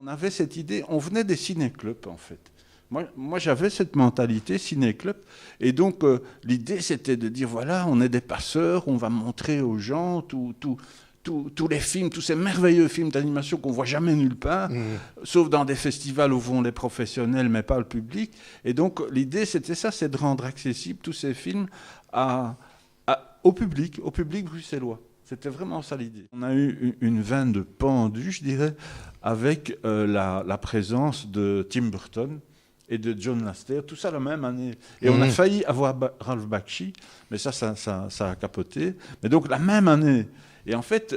On avait cette idée, on venait des ciné-clubs en fait. Moi j'avais cette mentalité ciné-club. Et donc, l'idée, c'était de dire, voilà, on est des passeurs, on va montrer aux gens tous les films, tous ces merveilleux films d'animation qu'on voit jamais nulle part, sauf dans des festivals où vont les professionnels, mais pas le public. Et donc, l'idée, c'était ça, c'est de rendre accessibles tous ces films au public bruxellois. C'était vraiment ça l'idée. On a eu une veine de pendu, je dirais, avec la présence de Tim Burton et de John Lasseter, tout ça la même année. Et on a failli avoir Ralph Bakshi, mais ça a capoté. Mais donc la même année. Et en fait,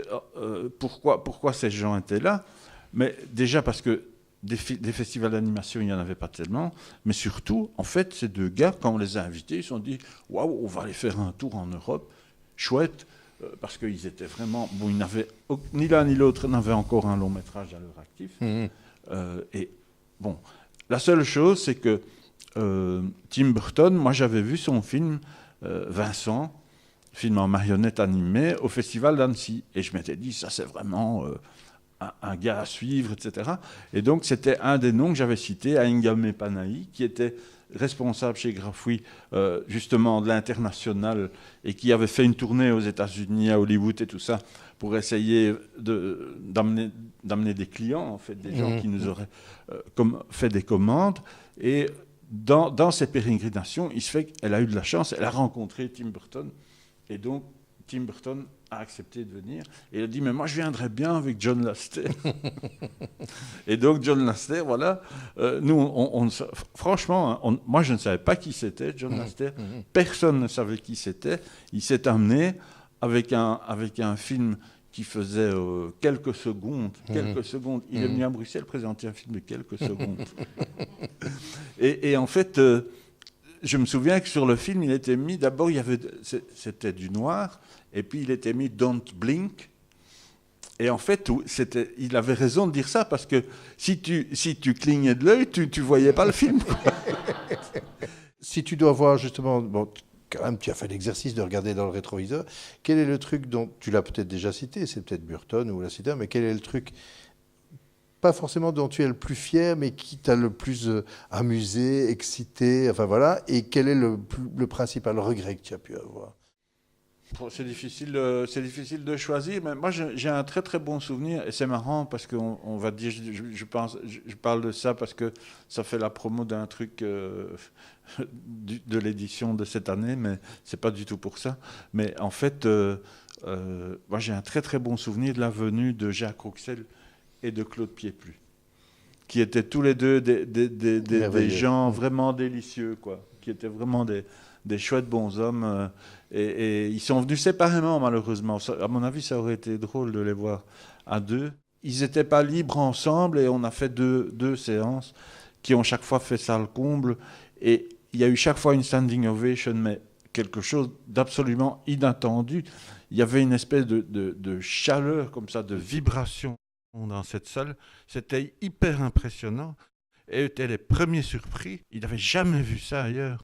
pourquoi ces gens étaient là? Mais déjà parce que des festivals d'animation, il n'y en avait pas tellement. Mais surtout, en fait, ces deux gars, quand on les a invités, ils se sont dit, waouh, on va aller faire un tour en Europe. Chouette. Parce qu'ils étaient vraiment... Bon, ils n'avaient, ni l'un ni l'autre n'avaient encore un long métrage à leur actif. Et bon, la seule chose, c'est que Tim Burton, moi j'avais vu son film Vincent, film en marionnette animée, au Festival d'Annecy. Et je m'étais dit, ça c'est vraiment un gars à suivre, etc. Et donc c'était un des noms que j'avais cités, Aingame Panahi, qui était responsable chez Grafouille, justement de l'international, et qui avait fait une tournée aux États-Unis, à Hollywood et tout ça, pour essayer d'amener des clients, en fait, des gens qui nous auraient fait des commandes. Et dans ces pérégrinations, il se fait qu'elle a eu de la chance, elle a rencontré Tim Burton, et donc Tim Burton a accepté de venir. Et il a dit, mais moi, je viendrais bien avec John Lasseter. Et donc, John Lasseter, voilà. Nous, franchement, moi, je ne savais pas qui c'était, John Lasseter. Personne ne savait qui c'était. Il s'est amené avec un film qui faisait quelques secondes. Il est venu à Bruxelles présenter un film de quelques secondes. Et en fait... je me souviens que sur le film, il était mis, d'abord, c'était du noir, et puis il était mis Don't Blink. Et en fait, il avait raison de dire ça, parce que si tu clignais de l'œil, tu voyais pas le film. Si tu dois voir justement, bon, quand même, tu as fait l'exercice de regarder dans le rétroviseur, quel est le truc dont, tu l'as peut-être déjà cité, c'est peut-être Burton ou Lasseter, mais quel est le truc... pas forcément dont tu es le plus fier, mais qui t'a le plus amusé, excité, enfin voilà, et quel est le principal regret que tu as pu avoir? C'est difficile de choisir, mais moi j'ai un très très bon souvenir, et c'est marrant parce qu'on va dire, je parle de ça parce que ça fait la promo d'un truc de l'édition de cette année, mais c'est pas du tout pour ça. Mais en fait, moi j'ai un très très bon souvenir de la venue de Jacques Rouxel et de Claude Pieplu, qui étaient tous les deux des gens vraiment délicieux, quoi, qui étaient vraiment des chouettes bonshommes. Et ils sont venus séparément, malheureusement. À mon avis, ça aurait été drôle de les voir à deux. Ils n'étaient pas libres ensemble, et on a fait deux séances qui ont chaque fois fait salle comble. Et il y a eu chaque fois une standing ovation, mais quelque chose d'absolument inattendu. Il y avait une espèce de chaleur, comme ça, de vibration dans cette salle. C'était hyper impressionnant. Et étaient les premiers surpris. Ils n'avaient jamais vu ça ailleurs.